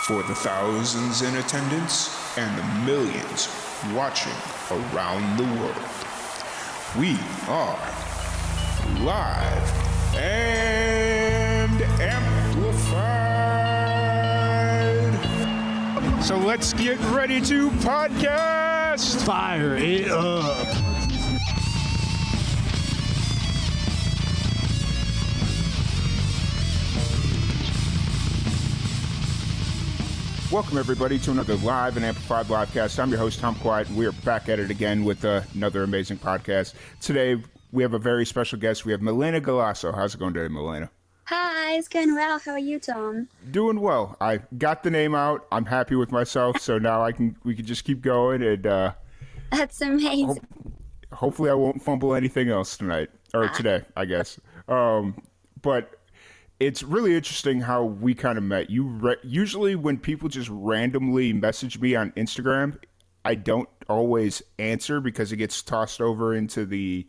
For the thousands in attendance and the millions watching around the world, we are live and amplified. So let's get ready to podcast. Fire it up. Welcome, everybody, to another live and amplified livecast. I'm your host, Tom Quiet, and we are back at it again with another amazing podcast. Today, we have a very special guest. We have Milena Galasso. How's it going today, Milena? Hi, it's going well. How are you, Tom? Doing well. I got the name out. I'm happy with myself, so now we can just keep going. And that's amazing. Hopefully, I won't fumble anything else tonight or today, I guess. But it's really interesting how we kind of met. Usually when people just randomly message me on Instagram, I don't always answer because it gets tossed over into the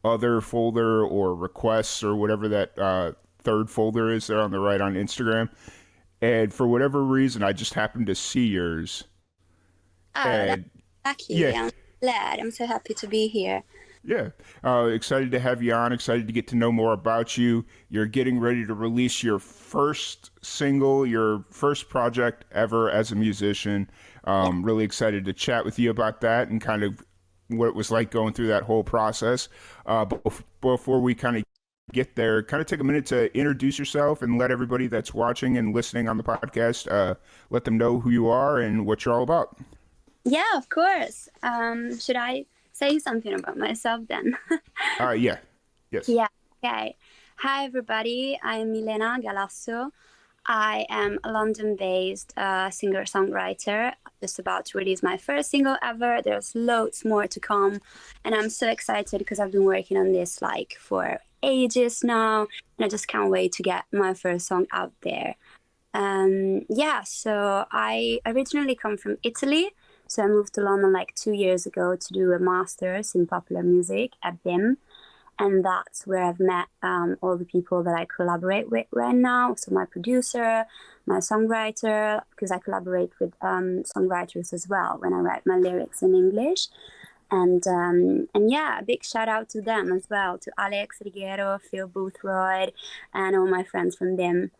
other folder or requests or whatever that third folder is there on the right on Instagram. And for whatever reason, I just happened to see yours. Oh, that's lucky. Yeah. I'm glad. I'm so happy to be here. Yeah. Excited to have you on. Excited to get to know more about you. You're getting ready to release your first single, your first project ever as a musician. Really excited to chat with you about that and kind of what it was like going through that whole process. But before we kind of get there, kind of take a minute to introduce yourself and let everybody that's watching and listening on the podcast, let them know who you are and what you're all about. Yeah, of course. Should I say something about myself then? Yeah. Yes. Yeah. Okay. Hi, everybody. I'm Milena Galasso. I am a London-based singer-songwriter. Just about to release my first single ever. There's loads more to come. And I'm so excited because I've been working on this for ages now. And I just can't wait to get my first song out there. So I originally come from Italy. So I moved to London 2 years ago to do a master's in popular music at BIM. And that's where I've met all the people that I collaborate with right now. So my producer, my songwriter, because I collaborate with songwriters as well when I write my lyrics in English. And a big shout out to them as well, to Alex Rigero, Phil Boothroyd, and all my friends from BIM.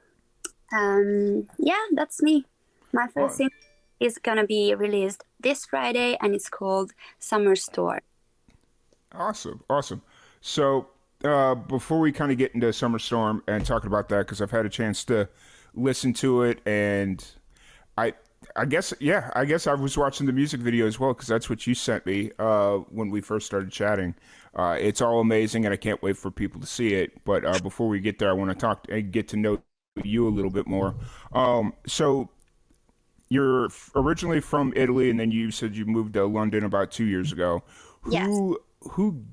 That's me. My first single is going to be released this Friday, and it's called Summer Storm. Awesome. So before we kind of get into Summer Storm and talking about that, because I've had a chance to listen to it, and I guess I was watching the music video as well, because that's what you sent me when we first started chatting. It's all amazing, and I can't wait for people to see it. But before we get there, I want to talk and get to know you a little bit more. So you're originally from Italy, and then you said you moved to London about 2 years ago. Yes. Who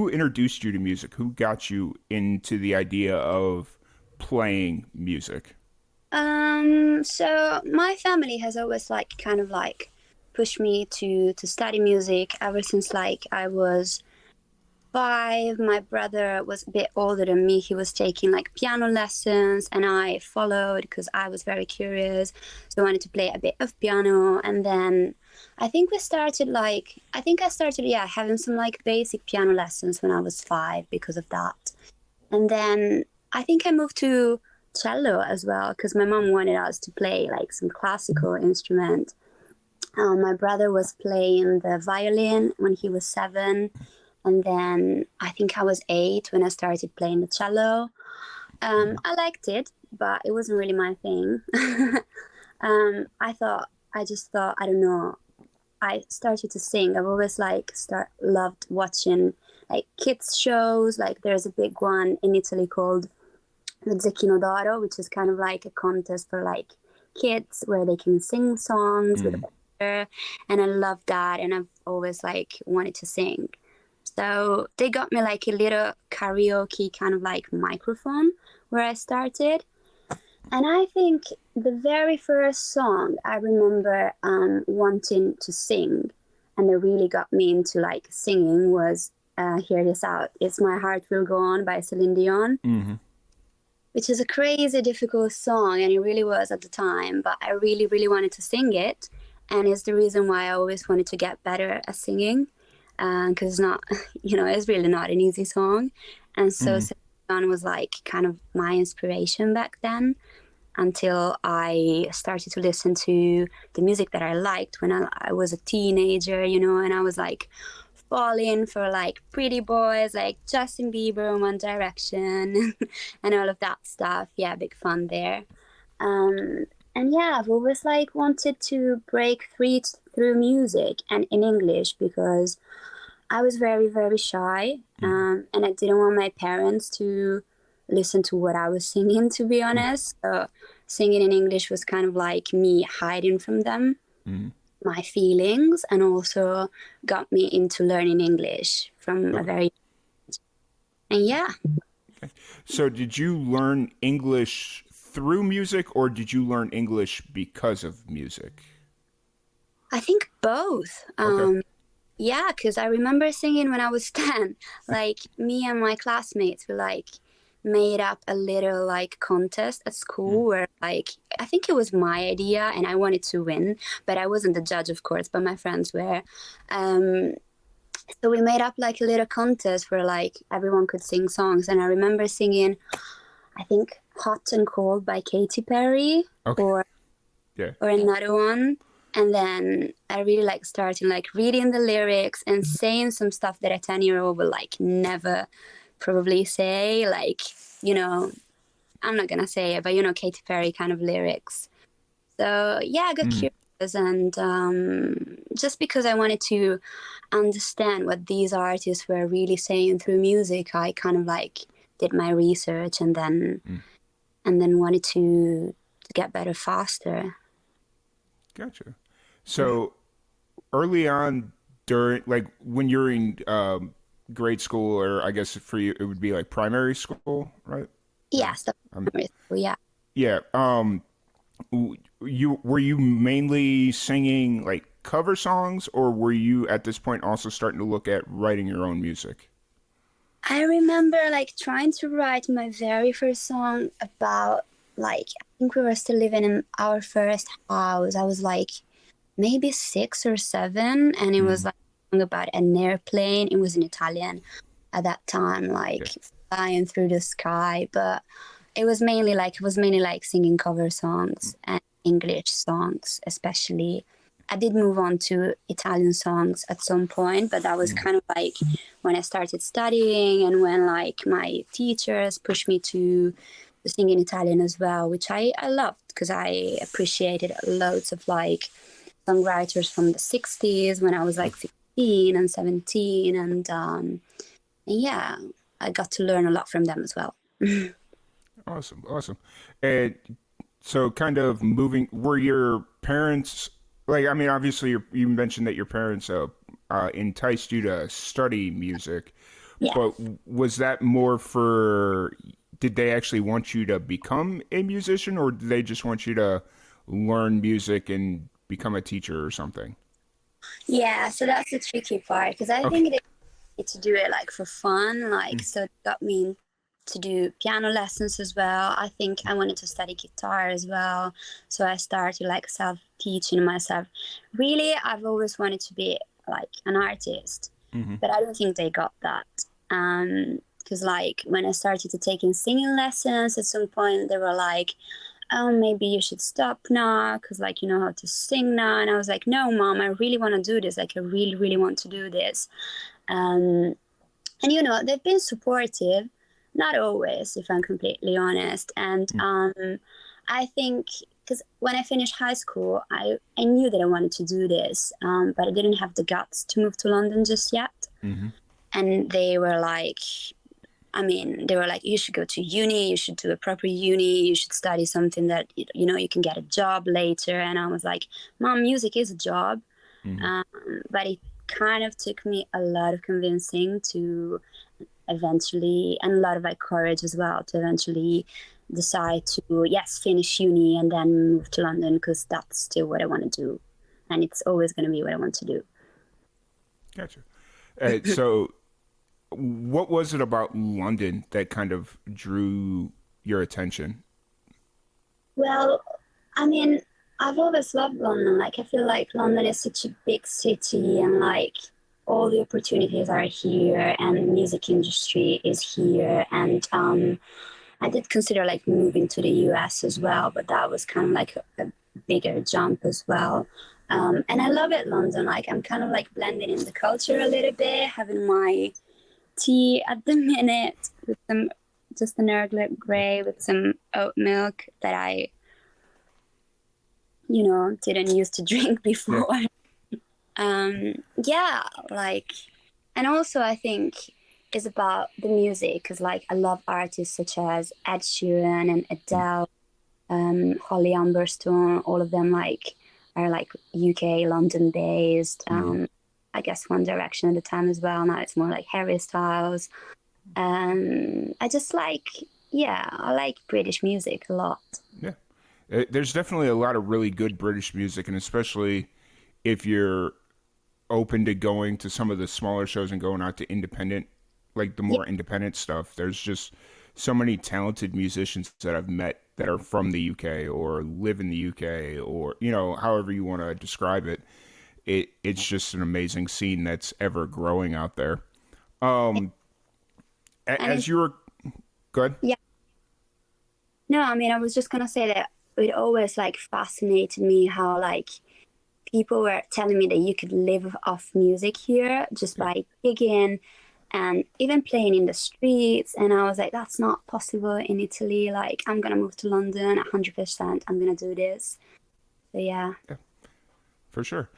introduced you to music? Who got you into the idea of playing music? So my family has always pushed me to study music ever since I was 5. My brother was a bit older than me. He was taking piano lessons, and I followed because I was very curious. So I wanted to play a bit of piano, and then I think I started having some basic piano lessons when I was 5 because of that. And then I think I moved to cello as well because my mom wanted us to play some classical instrument. My brother was playing the violin when he was 7. And then I think I was 8 when I started playing the cello. I liked it, but it wasn't really my thing. I don't know. I started to sing. I've always loved watching kids shows. There's a big one in Italy called the Zecchino d'Oro, which is kind of a contest for kids where they can sing songs with a picture. And I love that, and I've always wanted to sing. So they got me a little karaoke kind of microphone where I started. And I think the very first song I remember wanting to sing, and that really got me into singing, was Hear This Out. It's My Heart Will Go On by Celine Dion. Mm-hmm. which is a crazy difficult song, and it really was at the time, but I really, really wanted to sing it. And it's the reason why I always wanted to get better at singing, because it's not, it's really not an easy song. And so Mm-hmm. Celine was like kind of my inspiration back then, until I started to listen to the music that I liked when I was a teenager, and I was like falling for like pretty boys like Justin Bieber, One Direction, and all of that stuff. Yeah, big fun there. And yeah, I've always like wanted to break free through music and in English because I was very, very shy, Mm-hmm. and I didn't want my parents to listen to what I was singing, to be honest. So singing in English was kind of like me hiding from them Mm-hmm. my feelings, and also got me into learning English from a Okay. very, and yeah, So did you learn English through music, or did you learn English because of music? I think both. Okay. Yeah, because I remember singing when I was 10. Like, me and my classmates were like, made up a little like contest at school where like I think it was my idea and I wanted to win, but I wasn't the judge, of course, but my friends were. Um, so we made up like a little contest where like everyone could sing songs, and I remember singing, I think, "Hot and Cold" by Katy Perry, Okay. or Yeah. another one. And then I really like starting like reading the lyrics and saying some stuff that a 10-year-old would like never probably say. Like, you know, I'm not gonna say it, but Katy Perry kind of lyrics. So yeah, I got Mm-hmm. curious, and just because I wanted to understand what these artists were really saying through music, I kind of like did my research, and then wanted to get better faster. Gotcha. So early on, during like when you're in grade school, or I guess for you it would be like primary school, right? Or Yes, that's um, primary school, yeah. yeah. You were you mainly singing like cover songs, or were you at this point also starting to look at writing your own music? I remember like trying to write my very first song about, like, I think we were still living in our first house. I was like maybe 6 or 7, and it was Mm, like a song about an airplane. It was in Italian at that time, yeah. like flying through the sky. But it was mainly like singing cover songs and English songs, especially. I did move on to Italian songs at some point, but that was Mm, kind of like when I started studying, and when like my teachers pushed me to sing in Italian as well, which I loved because I appreciated loads of like songwriters from the 60s when I was like 16 and 17. And yeah, I got to learn a lot from them as well. awesome, awesome. And so, kind of moving, were your parents like? I mean, obviously, you mentioned that your parents enticed you to study music, Yeah. but was that more for? Did they actually want you to become a musician, or did they just want you to learn music and become a teacher or something? Yeah, so that's the tricky part because I Okay. think they need to do it like for fun. Like, Mm, so it got me to do piano lessons as well. I think I wanted to study guitar as well. So I started like self teaching myself. Really, I've always wanted to be like an artist, mm-hmm. but I don't think they got that. Because like when I started to taking singing lessons at some point, they were like, "Oh, maybe you should stop now because like you know how to sing now." And I was like, "No, mom, I really want to do this. Like I really, really want to do this." Um, and they've been supportive, not always, if I'm completely honest. And I think because when I finished high school, I knew that I wanted to do this, but I didn't have the guts to move to London just yet. Mm-hmm. And they were like, you should go to uni, you should do a proper uni, you should study something that you can get a job later. And I was like, Mom, music is a job. Mm-hmm. um, but it kind of took me a lot of convincing to eventually, and a lot of like courage as well, to eventually decide to, yes, finish uni and then move to London, because that's still what I want to do, and it's always going to be what I want to do. Gotcha. So, what was it about London that kind of drew your attention? Well, I mean, I've always loved London. Like, I feel like London is such a big city, and like all the opportunities are here, and the music industry is here. And I did consider like moving to the US as well, but that was kind of like a bigger jump as well. And I love it, London. Like, I'm kind of like blending in the culture a little bit, having my tea at the minute with some just an Earl Grey with some oat milk that I, didn't used to drink Yeah. before. Yeah, like, and also I think it's about the music because like I love artists such as Ed Sheeran and Adele, Holly Humberstone. All of them like are like UK London based. I guess One Direction at the time as well. Now it's more like Harry Styles. I just like, yeah, I like British music a lot. Yeah. There's definitely a lot of really good British music, and especially if you're open to going to some of the smaller shows and going out to independent, like the Yeah, more independent stuff. There's just so many talented musicians that I've met that are from the UK or live in the UK, or however you want to describe it. It's just an amazing scene that's ever growing out there. Um, and as you were good, yeah, no, I mean, I was just gonna say that it always like fascinated me how like people were telling me that you could live off music here just yeah, by gigging and even playing in the streets. And I was like, that's not possible in Italy. Like, I'm gonna move to London 100%. I'm gonna do this. So yeah. yeah, for sure.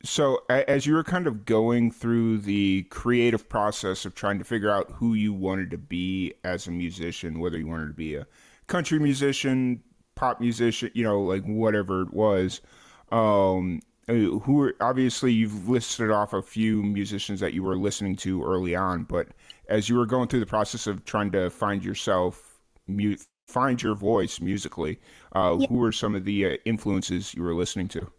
So as you were kind of going through the creative process of trying to figure out who you wanted to be as a musician, whether you wanted to be a country musician, pop musician, like whatever it was, who are obviously you've listed off a few musicians that you were listening to early on, but as you were going through the process of trying to find yourself, find your voice musically, Yeah, who were some of the influences you were listening to?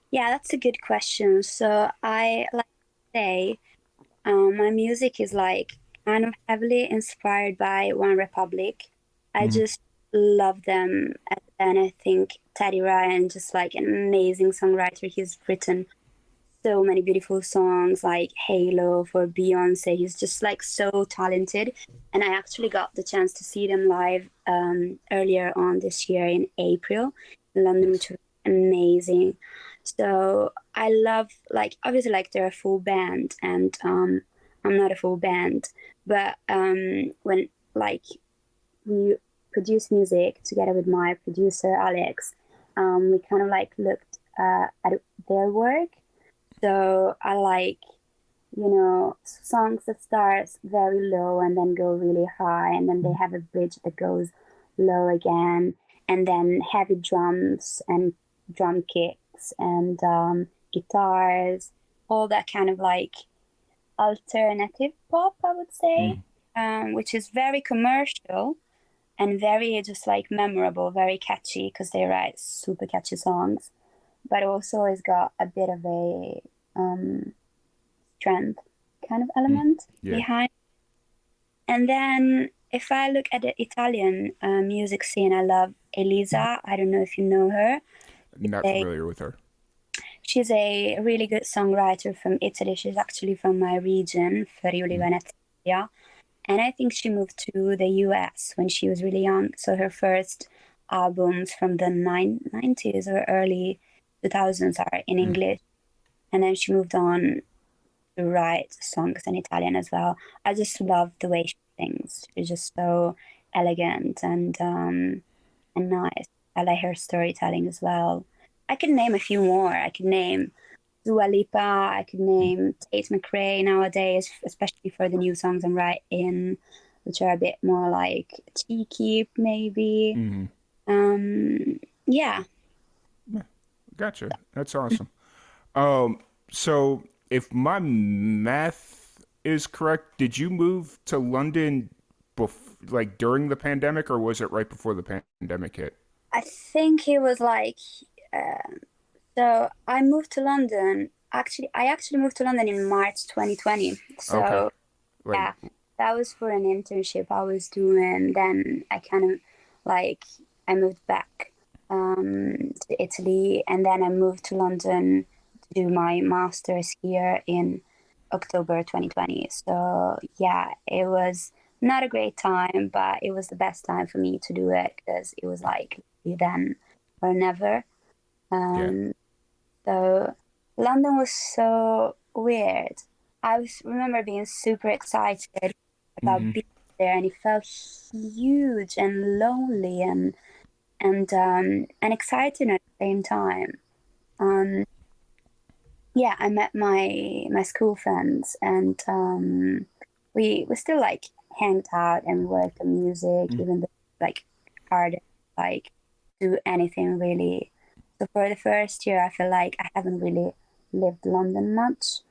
yeah, that's a good question. So I like to say, my music is like kind of heavily inspired by One Republic. I Hmm. just love them. And I think Teddy Ryan, just like an amazing songwriter. He's written so many beautiful songs like Halo for Beyonce. He's just like so talented. And I actually got the chance to see them live earlier on this year in April in London, Yes. which was amazing. So I love, like, obviously like they're a full band, and I'm not a full band, but when like we produce music together with my producer Alex, we kind of like looked at their work. So I like, songs that starts very low and then go really high, and then they have a bridge that goes low again, and then heavy drums and drum kicks and guitars, all that kind of like alternative pop, I would say, Mm. which is very commercial and very just like memorable, very catchy because they write super catchy songs, but also it's got a bit of a um, strength kind of Mm. element Yeah. behind. And then if I look at the Italian music scene, I love Elisa. I don't know if you know her. Not They, familiar with her. she's a really good songwriter from Italy. She's actually from my region, Friuli Mm. Venezia. And I think she moved to the US when she was really young. So her first albums from the 90s or early 2000s are in Mm. English. And then she moved on to write songs in Italian as well. I just love the way she sings. She's just so elegant and nice. I like her storytelling as well. I could name a few more. I could name Dua Lipa. I could Mm. name Tate McRae nowadays, especially for the new songs I'm writing, which are a bit more like cheeky, maybe. Mhm. Yeah. Yeah. Gotcha. That's awesome. Um, so if my math is correct, did you move to London like during the pandemic, or was it right before the pandemic hit? I think it was like, uh, so I moved to London. Actually, I actually moved to London in March 2020. Okay. So Like yeah, that was for an internship I was doing. Then I kind of like I moved back to Italy, and then I moved to London to do my master's here in October 2020. So yeah, it was not a great time, but it was the best time for me to do it because it was like then or never. Yeah. Um, so London was so weird. Remember being super excited about Hmm. being there, and it felt huge and lonely and exciting at the same time. Um, yeah, I met my school friends, and we still like hanged out and worked on music, even though like hard like do anything really. So for the first year, I feel like I haven't really lived London much,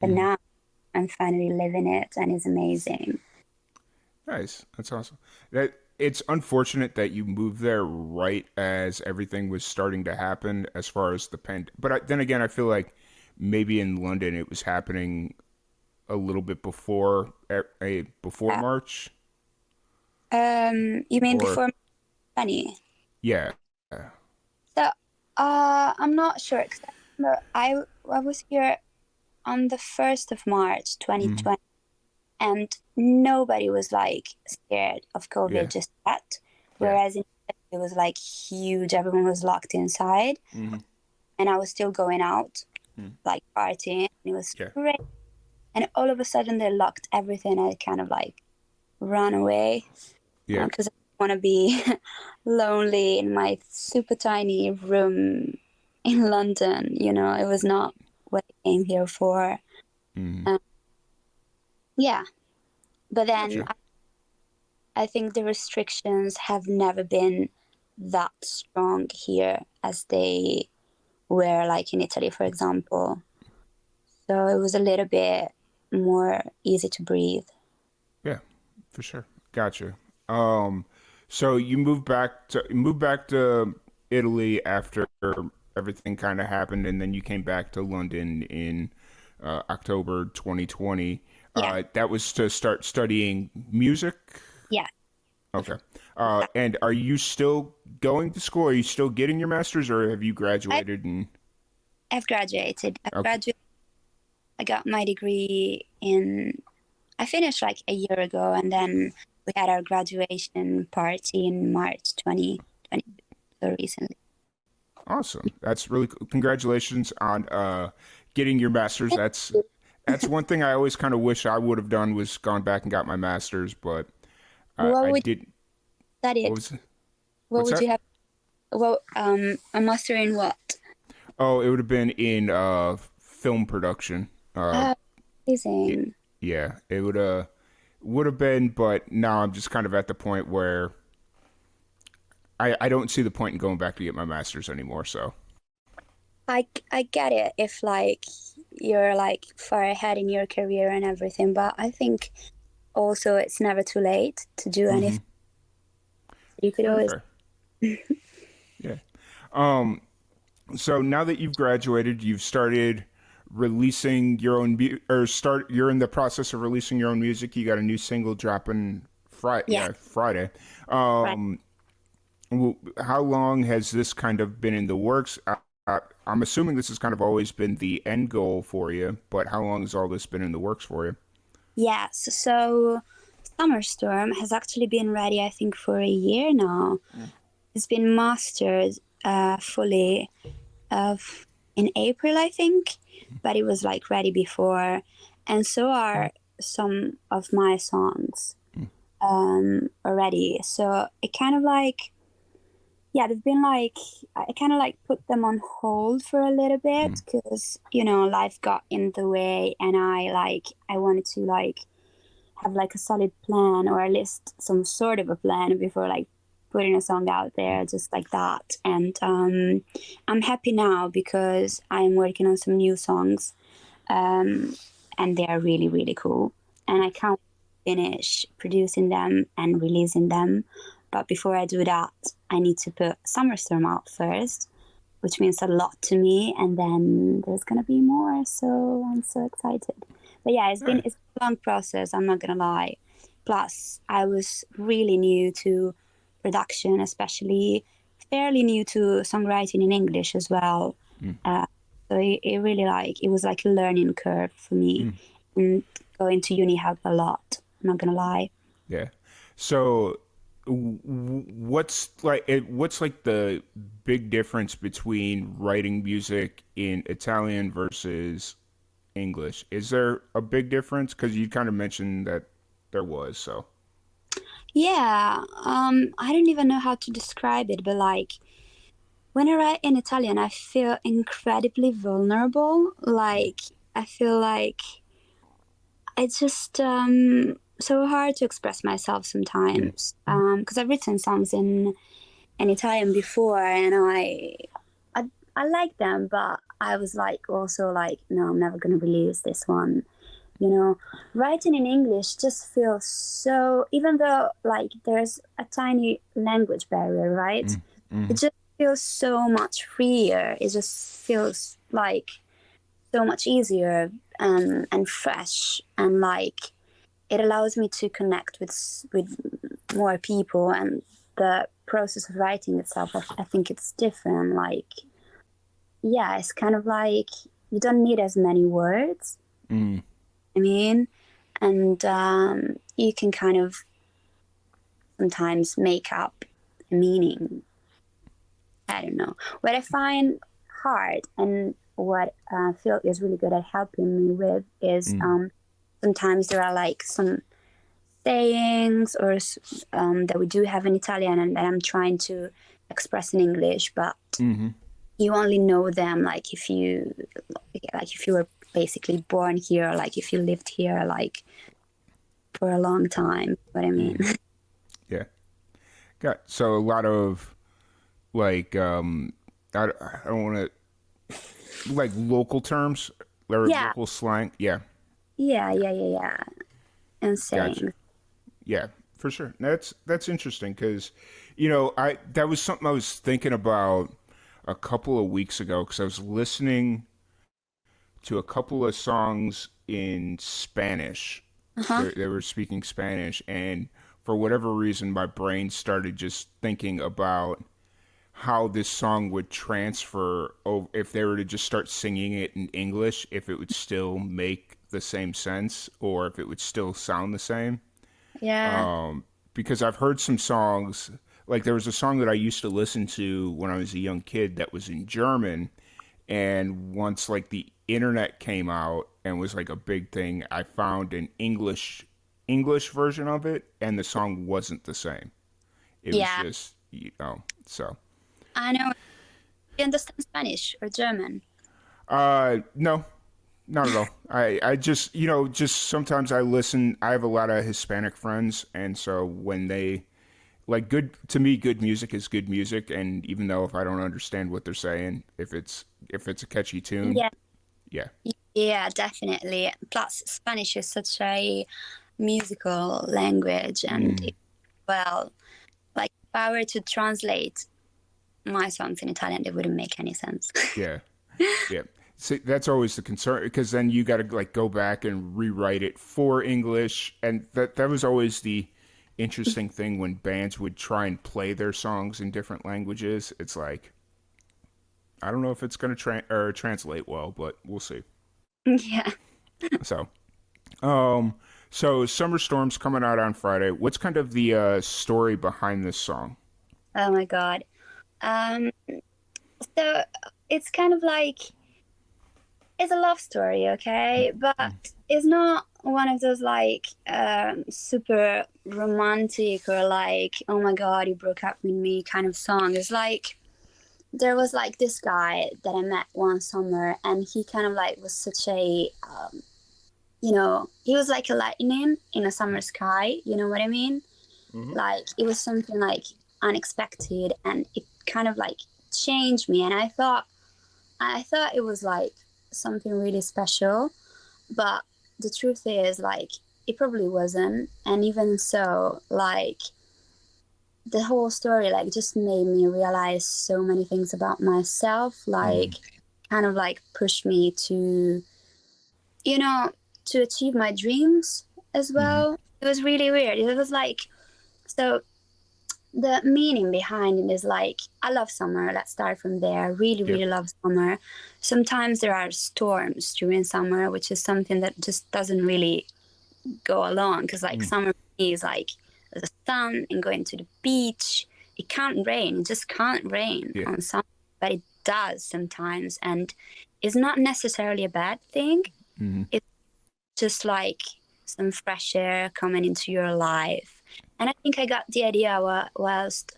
but Hmm. now I'm finally living it, and it's amazing. Nice. That's awesome. That it's unfortunate that you moved there right as everything was starting to happen as far as the But then again, I feel like maybe in London it was happening a little bit before before Uh, March you mean or before money? yeah. So, I'm not sure. 'Cause I remember I was here on the 1st of March Mm, 2020, and nobody was like scared of COVID yeah. just yet. Yeah. Whereas in Italy, it was like huge, everyone was locked inside, Hmm. and I was still going out, Mm, like partying, and it was yeah. great. And all of a sudden, they locked everything. I kind of like ran away Yeah. because I want to be lonely in my super tiny room in London. It was not what I came here for. Mm, Um, yeah, but then gotcha. I think the restrictions have never been that strong here as they were like in Italy, for example. So it was a little bit more easy to breathe. Yeah, for sure. Gotcha. Um, so you moved back to Italy after everything kind of happened, and then you came back to London in October 2020. Yeah, That was to start studying music. yeah. Okay. And are you still going to school? Are you still getting your master's, or have you I, graduated? And I've graduated. okay, I got my degree I finished like a year ago, and then we had our graduation party in March 2020, so recently. awesome. That's really cool. Congratulations on getting your master's. That's one thing I always kind of wish I would have done was gone back and got my master's, but What I would did. you study What it? was it? What What's would that? you have? Well, a master in what? Oh, it would have been in film production. Ah, Y- amazing. yeah, it would have been, but now I'm just kind of at the point where I don't see the point in going back to get my master's anymore. So I get it if like you're like far ahead in your career and everything, but I think also it's never too late to do hmm, anything. You could very always. fair. Yeah. Um. So now that you've graduated, you've started releasing your own you're in the process of releasing your own music. You got a new single dropping Friday. Yeah, Yeah, Friday. right. Um, how long has this kind of been in the works? I'm assuming this has kind of always been the end goal for you, but how long has all this been in the works for you? Yes. So Summer Storm has actually been ready, I think, for a year now. It's been mastered fully of in April, I think, but it was like ready before, and so are some of my songs already. So it kind of like yeah, they've been like I kind of like put them on hold for a little Mm, bit because life got in the way, and I wanted to like have like a solid plan or at least some sort of a plan before like putting a song out there just like that. And I'm happy now because I'm working on some new songs, um, and they are really really cool, and I can't finish producing them and releasing them. But before I do that, I need to put Summerstorm out first, which means a lot to me, and then there's gonna be more. So I'm so excited. But yeah, all right. it's been a long process. I'm not gonna lie. Plus, I was really new to production, especially fairly new to songwriting in English as well. Mm, Uh, so it really it was like a learning curve for me. mm, And going to uni helped a lot. I'm not gonna lie. yeah. So, what's like the big difference between writing music in Italian versus English? Is there a big difference? Because you kind of mentioned that there was. So, Yeah, I don't even know how to describe it, but when I write in Italian, I feel incredibly vulnerable. I feel like it's just so hard to express myself yeah. sometimes. Because I've written songs in Italian before, and I I like them, but I was also no, I'm never gonna release this one. You know, writing in English just feels so. Even though there's a tiny language barrier, right? Mm, mm, It just feels so much freer. It just feels so much easier and fresh, and it allows me to connect with more people, and the process of writing itself, I think it's different. Yeah, it's kind of you don't need as many words. mm, I mean, and you can kind of sometimes make up a meaning. I don't know. What I find hard, and what I feel is really good at helping me with is mm, sometimes there are some sayings or that we do have in Italian and that I'm trying to express in English, but mm, you only know them if you were basically born here, if you lived here for a long time. What I mean? mm. Yeah. Got so a lot of like I don't want to like local terms or Yeah, local slang. Yeah. yeah. And Gotcha. sayings. Yeah, for sure. That's interesting because, you know, I that was something I was thinking about a couple of weeks ago because I was listening to a couple of songs in Spanish. Uh huh. They were speaking Spanish, and for whatever reason, my brain started just thinking about how this song would transfer if they were to just start singing it in English, if it would still make the same sense or if it would still sound the same. Yeah. Because I've heard some songs, like there was a song that I used to listen to when I was a young kid that was in German, and once like the internet came out and was like a big thing, I found an English version of it, and the song wasn't the same. It was Yeah. just, you know, so. I know. You understand Spanish or German? No, not at all. I just, you know, just sometimes I listen. I have a lot of Hispanic friends, and so when they like good to me, good music is good music. And even though if I don't understand what they're saying, if it's a catchy tune, Yeah. yeah, Yeah, definitely. Plus, Spanish is such a musical language, and mm, well, if I were to translate my songs in Italian, it wouldn't make any sense. yeah, yeah. See, that's always the concern because then you got to like go back and rewrite it for English, and that was always the interesting thing when bands would try and play their songs in different languages. It's like I don't know if it's going to translate well, but we'll see. Yeah. So, um, so Summer Storm's coming out on Friday. What's kind of the story behind this song? Oh my God. Um, so it's kind of it's a love story, okay? But it's not one of those super romantic or oh my God, you broke up with me kind of song. It's there was this guy that I met one summer, and he kind of was such a he was like a lightning in a summer sky. You know what I mean? Hmm. It was something unexpected, and it kind of changed me. And I thought it was something really special, but the truth is it probably wasn't. And even so, the whole story just made me realize so many things about myself, Hmm. kind of pushed me to you know to achieve my dreams as Hmm. well. it was really weird. It was like, so the meaning behind it is like, I love summer. Let's start from there. I really, Yeah. really love summer. Sometimes there are storms during summer, which is something that just doesn't really go along, because like summer for me is like the sun and going to the beach. It can't rain. It just can't rain Yeah. on summer, but it does sometimes, and it's not necessarily a bad thing. Hmm. It's just like some fresh air coming into your life. And I think I got the idea whilst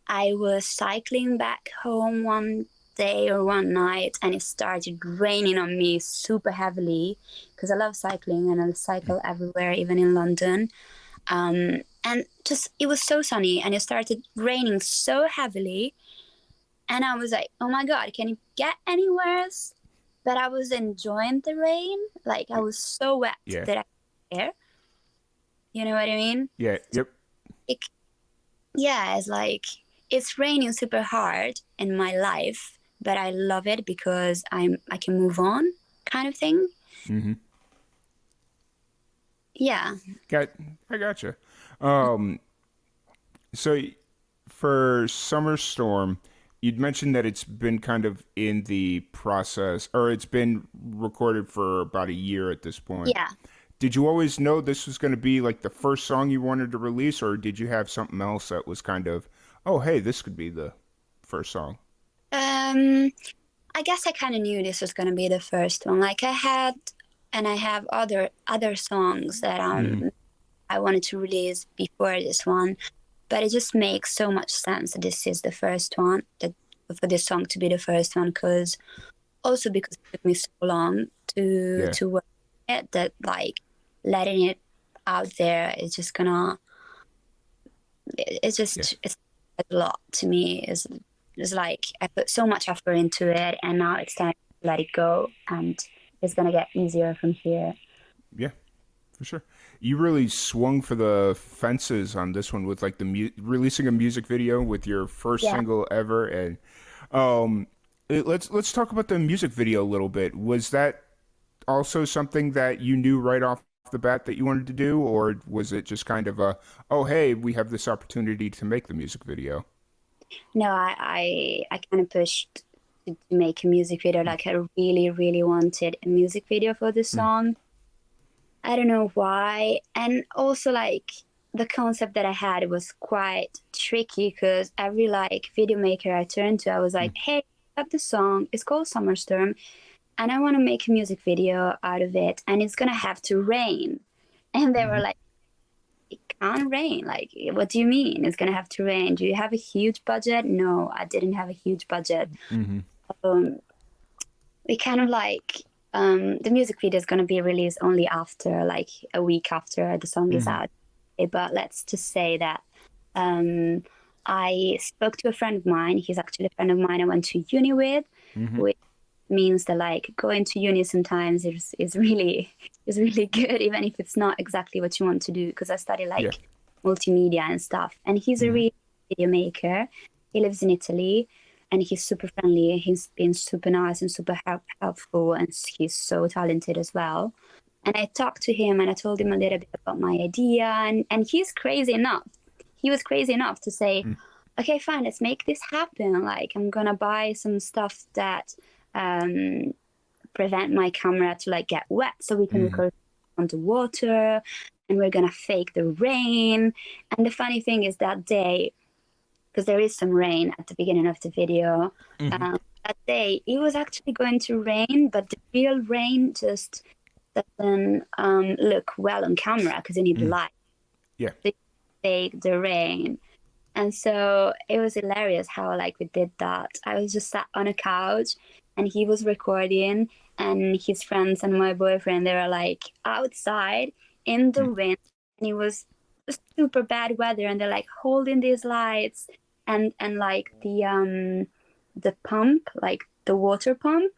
I was cycling back home one day or one night, and it started raining on me super heavily, because I love cycling and I cycle everywhere, even in London. And just, it was so sunny and it started raining so heavily. And I was like, oh my God, can it get any worse? But I was enjoying the rain. Like, I was so wet Yeah. that I didn't care. You know what I mean? Yeah. Yep. It, yeah, it's like, it's raining super hard in my life, but I love it because I can move on, kind of thing. Hmm. Yeah. I gotcha. Um, so for Summer Storm, you'd mentioned that it's been kind of in the process, or it's been recorded for about a year at this point. Yeah. Did you always know this was going to be like the first song you wanted to release, or did you have something else that was kind of, oh, hey, this could be the first song? Um, I guess I kind of knew this was going to be the first one. Like, I had, and I have other songs that Hmm. I wanted to release before this one, but it just makes so much sense that this is the first one, that for this song to be the first one, because also because it took me so long Yeah. to work it, that like letting it out there is just gonna, it's Yeah. just, it's a lot to me. It's like I put so much effort into it, and now it's time to let it go, and it's gonna get easier from here. Yeah. For sure. You really swung for the fences on this one with like the releasing a music video with your first Yeah. single ever, and um, let's talk about the music video a little bit. Was that also something that you knew right off the bat that you wanted to do, or was it just kind of a, oh hey, we have this opportunity to make the music video? No, I kind of pushed to make a music video. Like, I really, really wanted a music video for this Mm, song. I don't know why. And also, like, the concept that I had was quite tricky, because every like video maker I turned to, I was mm, like, hey, I have this song. It's called Summerstorm, and I want to make a music video out of it, and it's gonna have to rain. And they were mm, like, it can't rain. Like, what do you mean? It's gonna have to rain? Do you have a huge budget? No, I didn't have a huge budget. mm, Um, we kind of like, the music video is gonna be released only after, like, a week after the song is mm, out. But let's just say that um, I spoke to a friend of mine. He's actually a friend of mine I went to uni with, mm, which means that like going to uni sometimes is really is really good, even if it's not exactly what you want to do. Because I study yeah. like multimedia and stuff, and he's a Mm, really video maker. He lives in Italy, and he's super friendly. He's been super nice and super helpful, and he's so talented as well. And I talked to him and I told him a little bit about my idea, and he's crazy enough. He was crazy enough to say, mm, okay, fine, let's make this happen. Like, I'm gonna buy some stuff that um, prevent my camera to like get wet, so we can mm, record underwater, and we're gonna fake the rain. And the funny thing is, that day, because there is some rain at the beginning of the video, mm, that day it was actually going to rain, but the real rain just doesn't look well on camera, because you need the mm, light yeah. to fake the rain. And so it was hilarious how like we did that. I was just sat on a couch, and he was recording, and his friends and my boyfriend, they were like outside in the Mm, wind, and it was super bad weather, and they're like holding these lights, and like the pump, like the water pump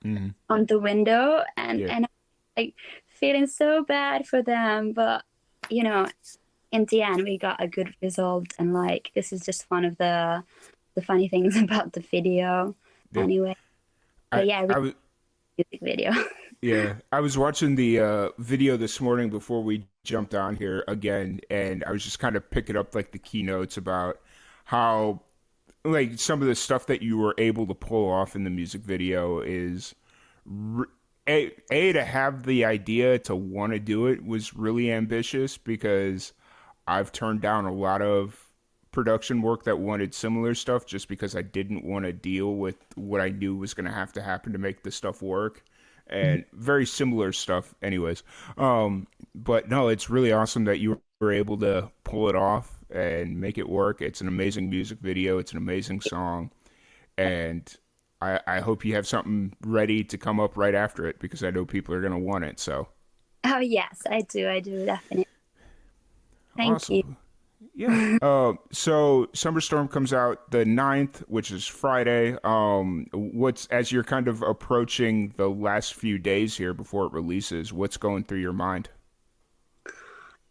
mm, on the window, yeah. and like feeling so bad for them. But you know, in the end we got a good result, and like this is just one of the funny things about the video Yeah. anyway. But I yeah, I really was music video. Yeah, I was watching the video this morning before we jumped on here again, and I was just kind of picking up like the keynotes about how like some of the stuff that you were able to pull off in the music video is a to have the idea to want to do it was really ambitious because I've turned down a lot of production work that wanted similar stuff just because I didn't want to deal with what I knew was going to happen to make the stuff work. And very similar stuff, anyways. But no, it's really awesome that you were able to pull it off and make it work. It's an amazing music video, it's an amazing song. And I hope you have something ready to come up right after it because I know people are going to want it. So Oh yes, I do definitely. Thank you. awesome. Yeah. So Summer Storm comes out the 9th, which is Friday. What's as you're kind of approaching the last few days here before it releases, what's going through your mind?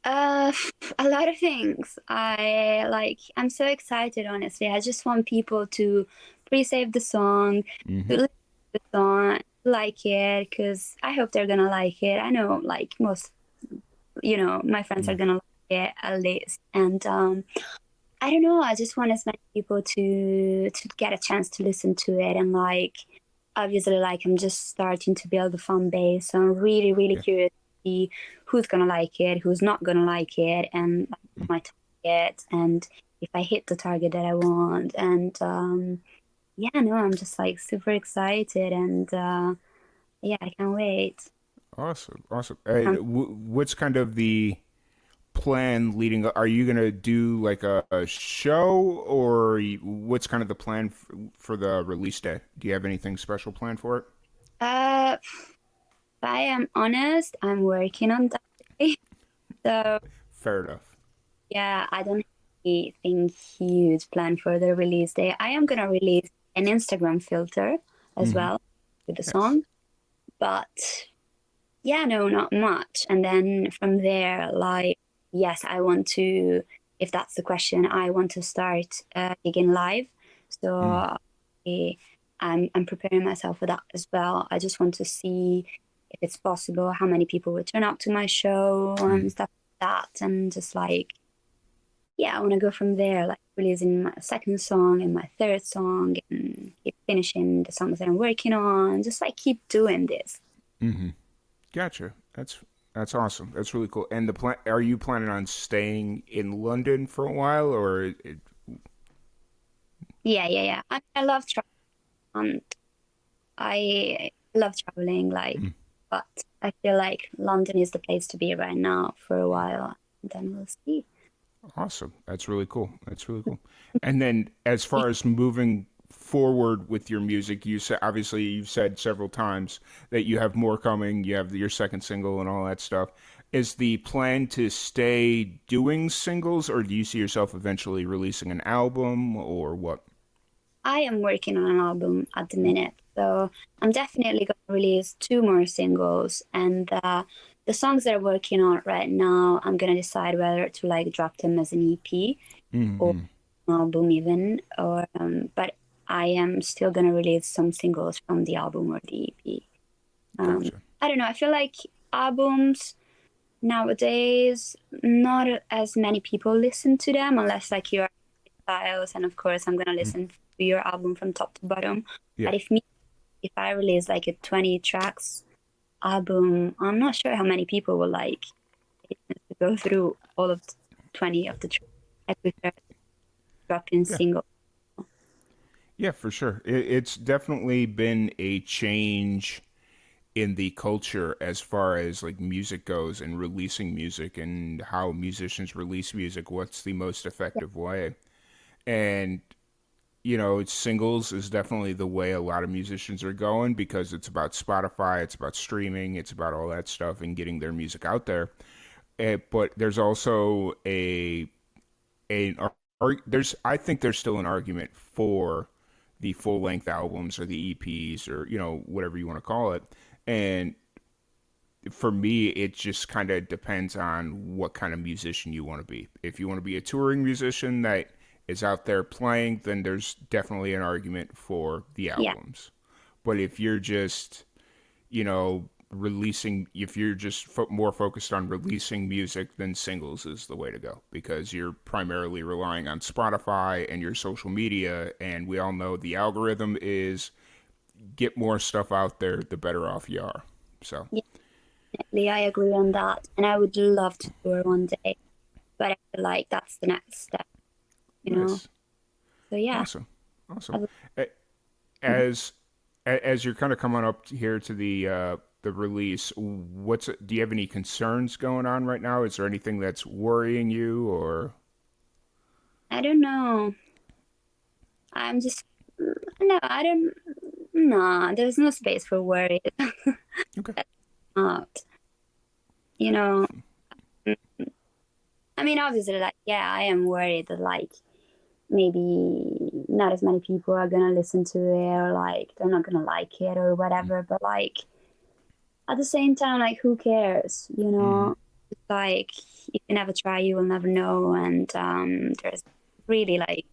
Uh, a lot of things. I'm so excited, honestly. I just want people to pre-save the song, to Hmm. listen to the song, like it, because I hope they're gonna like it. I know, like most, my friends are gonna like it at least. And I don't know. I just want as many people to get a chance to listen to it, and like obviously, like I'm just starting to build a fan base, so I'm really, really Yeah. curious to see who's gonna like it, who's not gonna like it, and like, my target, and if I hit the target that I want. And yeah, no, I'm just like super excited, and yeah, I can't wait. Awesome. Awesome. Um, What's kind of the plan leading up? Are you gonna do like a show, or what's kind of the plan for the release day? Do you have anything special planned for it? if I am honest, I'm working on that. So Fair enough. yeah, I don't have anything huge planned for the release day. I am gonna release an Instagram filter as Hmm. well with the Yes. song, but yeah, no, not much. And then from there, like, yes, I want to, if that's the question, I want to start gigging live. Mm. So I'm preparing myself for that as well. I just want to see if it's possible, how many people will turn up to my show Mm. and stuff like that, and just like yeah, I want to go from there, like releasing my second song and my third song and keep finishing the songs that I'm working on. Just like keep doing this. Hmm. Gotcha. That's awesome. That's really cool. And the plan, are you planning on staying in London for a while, or Yeah, yeah, yeah. I love traveling. I love traveling, like, mm, but I feel like London is the place to be right now for a while. Then we'll see. awesome. That's really cool. That's really cool. And then as far as moving forward with your music, you said obviously you've said several times that you have more coming. You have your second single and all that stuff. Is the plan to stay doing singles, or do you see yourself eventually releasing an album, or what? I am working on an album at the minute, so I'm definitely going to release two more singles. And the songs that I'm working on right now, I'm going to decide whether to like drop them as an EP or Hmm. an album even. Or but I am still going to release some singles from the album or the EP. Gotcha. I don't know. I feel like albums nowadays, not as many people listen to them unless like you're styles, and of course I'm gonna Mm. listen to your album from top to bottom. Yeah. But if I release like a 20 tracks album, I'm not sure how many people will like go through all of the 20 of the tracks. I prefer dropping Yeah. single. Yeah, for sure. It's definitely been a change in the culture as far as like music goes and releasing music and how musicians release music. What's the most effective way? And singles is definitely the way a lot of musicians are going because it's about Spotify, it's about streaming, it's about all that stuff and getting their music out there. But there's also there's I think there's still an argument for the full length albums or the EPs or whatever you want to call it. And for me, it just kind of depends on what kind of musician you want to be. If you want to be a touring musician that is out there playing, then there's definitely an argument for the Yeah, albums. But if you're just, you know, releasing, if you're just more focused on releasing music, then singles is the way to go because you're primarily relying on Spotify and your social media. And we all know the algorithm is get more stuff out there, the better off you are. So, Yeah, definitely, I agree on that. And I would love to tour one day, but I feel like that's the next step, you know? nice. So yeah. Awesome. I Awesome. would- A- Mhm. As as you're kind of coming up here to the release, do you have any concerns going on right now? Is there anything that's worrying you or I don't know. I'm just no, I don't. No, there's no space for worry. okay. Not, you know. I mean, obviously, like, yeah, I am worried that like maybe not as many people are gonna listen to it, or like they're not gonna like it or whatever. But like at the same time, like who cares? You Mm-hmm. know, it's like if you never try, you will never know. And there's really like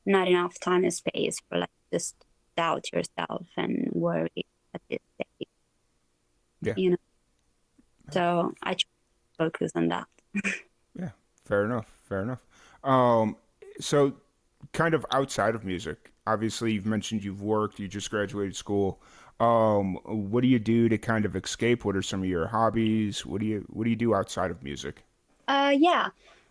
not enough time and space for like just doubt yourself and worry at this stage, Yeah. you know. So I try to focus on that. Yeah. Fair enough. Fair enough. Um, so kind of outside of music, obviously you've mentioned you've worked, you just graduated school. What do you do to kind of escape? What are some of your hobbies? What do you do outside of music? Yeah.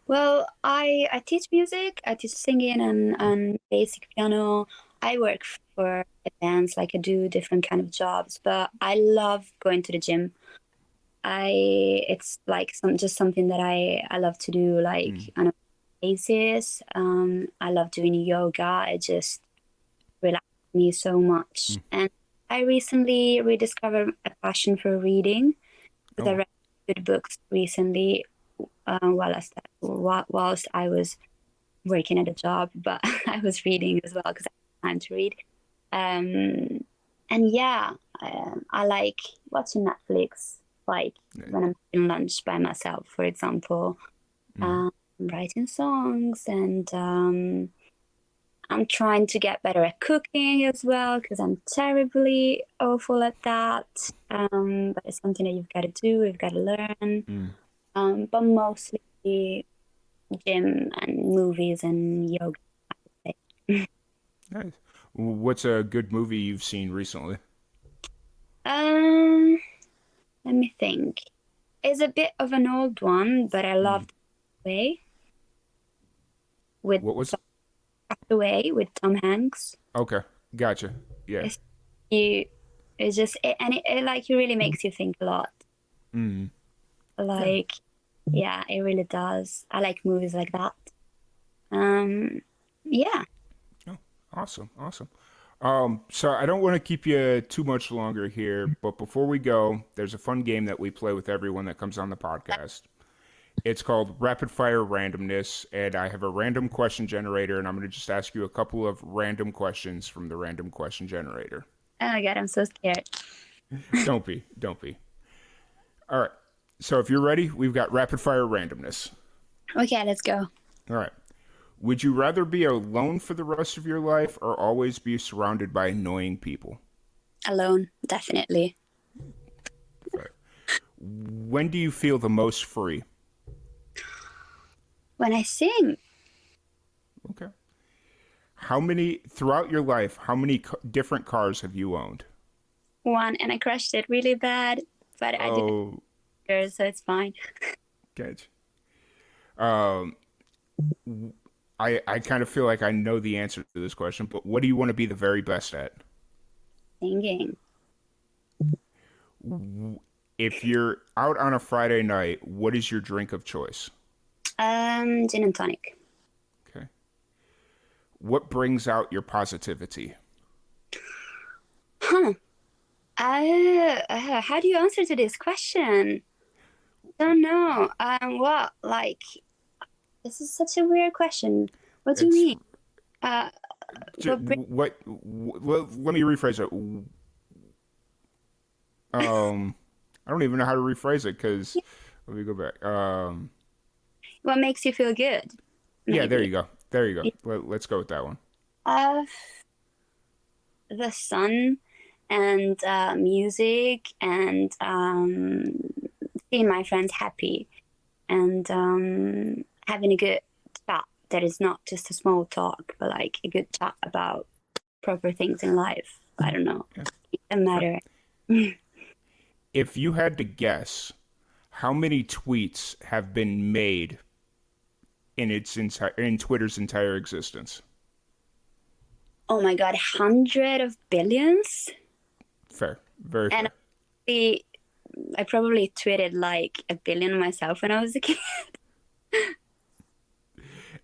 Well, I teach music. I teach singing and basic piano. I work for events, like I do different kind of jobs, but I love going to the gym. I it's like just something that I love to do like Mm. on a basis. I love doing yoga. It just relaxes me so much. Mm. And I recently rediscovered a passion for reading because I Oh, read good books recently whilst I was working at a job, but I was reading as well because I had time to read. Um, and yeah, I like watching Netflix, like yeah. when I'm having lunch by myself, for example, Mm. writing songs, and I'm trying to get better at cooking as well because I'm terribly awful at that. But it's something that you've got to do, you've got to learn. Mm. But mostly gym and movies and yoga. Nice. What's a good movie you've seen recently? Um, Let me think. It's a bit of an old one, but I Mm. loved Away with What was? Away with Tom Hanks. Okay, gotcha. Yeah. It's you. It's just it like it really makes you think a lot. Mm. Okay. Like, yeah, it really does. I like movies like that. Um, yeah. Oh, awesome, awesome. So I don't want to keep you too much longer here, but before we go, there's a fun game that we play with everyone that comes on the podcast. It's called Rapid Fire Randomness, and I have a random question generator, and I'm going to just ask you a couple of random questions from the random question generator. Oh my God, I'm so scared. Don't be, don't be. All right. So if you're ready, we've got Rapid Fire Randomness. Okay, let's go. All right. Would you rather be alone for the rest of your life or always be surrounded by annoying people? Alone, definitely. Okay. When do you feel the most free? When I sing, Okay. Throughout your life, how many different cars have you owned? one, and I crushed it really bad, but I didn't, Oh, so it's fine. catch. Um, I kind of feel like I know the answer to this question, but what do you want to be the very best at? Singing. If you're out on a Friday night, what is your drink of choice? Gin and tonic. Okay. What brings out your positivity? Huh. How do you answer to this question? Don't know. What? Like, this is such a weird question. What do you It's mean? Uh, what bring, well, let me rephrase it. I don't even know how to rephrase it because let me go back. what makes you feel good? Yeah, there Maybe. you go. There you go. Let's go with that one. Uh, the sun and music, and seeing my friends happy, and having a good chat that is not just a small talk, but like a good chat about proper things in life. I don't know. It doesn't matter. If you had to guess, how many tweets have been made in Twitter's entire existence? Oh my God, 100 of billions? Fair, very And fair. I probably tweeted like a billion myself when I was a kid.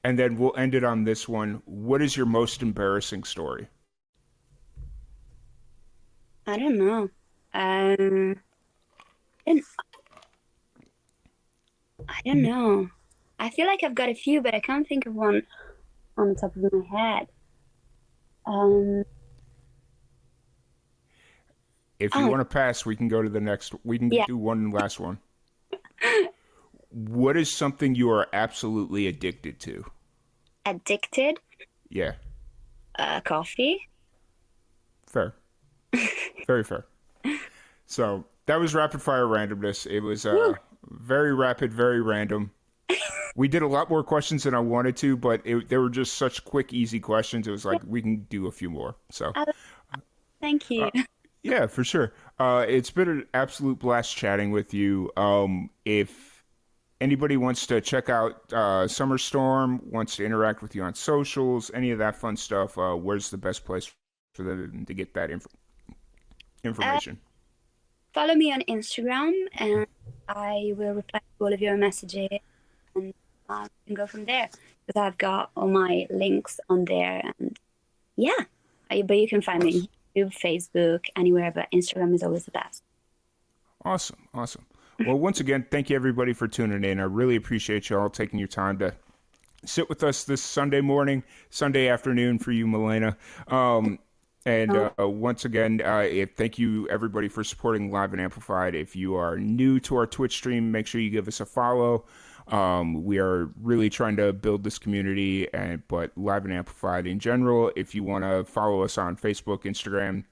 And then we'll end it on this one. What is your most embarrassing story? I don't know. Um, I I don't know. I feel like I've got a few, but I can't think of one on the top of my head. Um, If you oh, want to pass, we can go to the next. We can yeah, do one last one. What is something you are absolutely addicted to? addicted. Yeah, Coffee. fair. Very fair. So that was rapid fire randomness. It was Woo. very rapid, very random. We did a lot more questions than I wanted to, but they were just such quick, easy questions. It was like we can do a few more. So Uh, Thank you. yeah, for sure. It's been an absolute blast chatting with you. If anybody wants to check out Summer Storm, wants to interact with you on socials, any of that fun stuff, where's the best place for them to get that Uh, information? Follow me on Instagram, and I will reply to all of your messages, and we can go from there. Because I've got all my links on there, and yeah. But you can find me Awesome. on YouTube, Facebook, anywhere, but Instagram is always the best. Awesome. Awesome. Well, once again, thank you everybody for tuning in. I really appreciate you all taking your time to sit with us this Sunday morning, Sunday afternoon for you, Milena. And Oh, once again, thank you everybody for supporting Live and Amplified. If you are new to our Twitch stream, make sure you give us a follow. We are really trying to build this community, but Live and Amplified in general. If you want to follow us on Facebook, Instagram,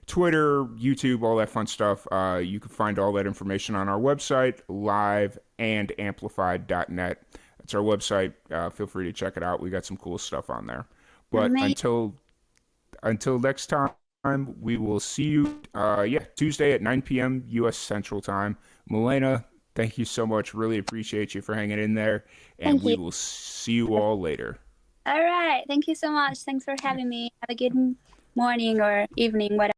Twitter, YouTube, all that fun stuff, you can find all that information on our website, liveandamplified.net. That's our website. Feel free to check it out. We got some cool stuff on there. But amazing. until next time, we will see you, Tuesday at 9 p.m. U.S. Central Time. Milena, thank you so much. Really appreciate you for hanging in there. And Thank we you. will see you all later. All right. Thank you so much. Thanks for having me. Have a good morning or evening, whatever.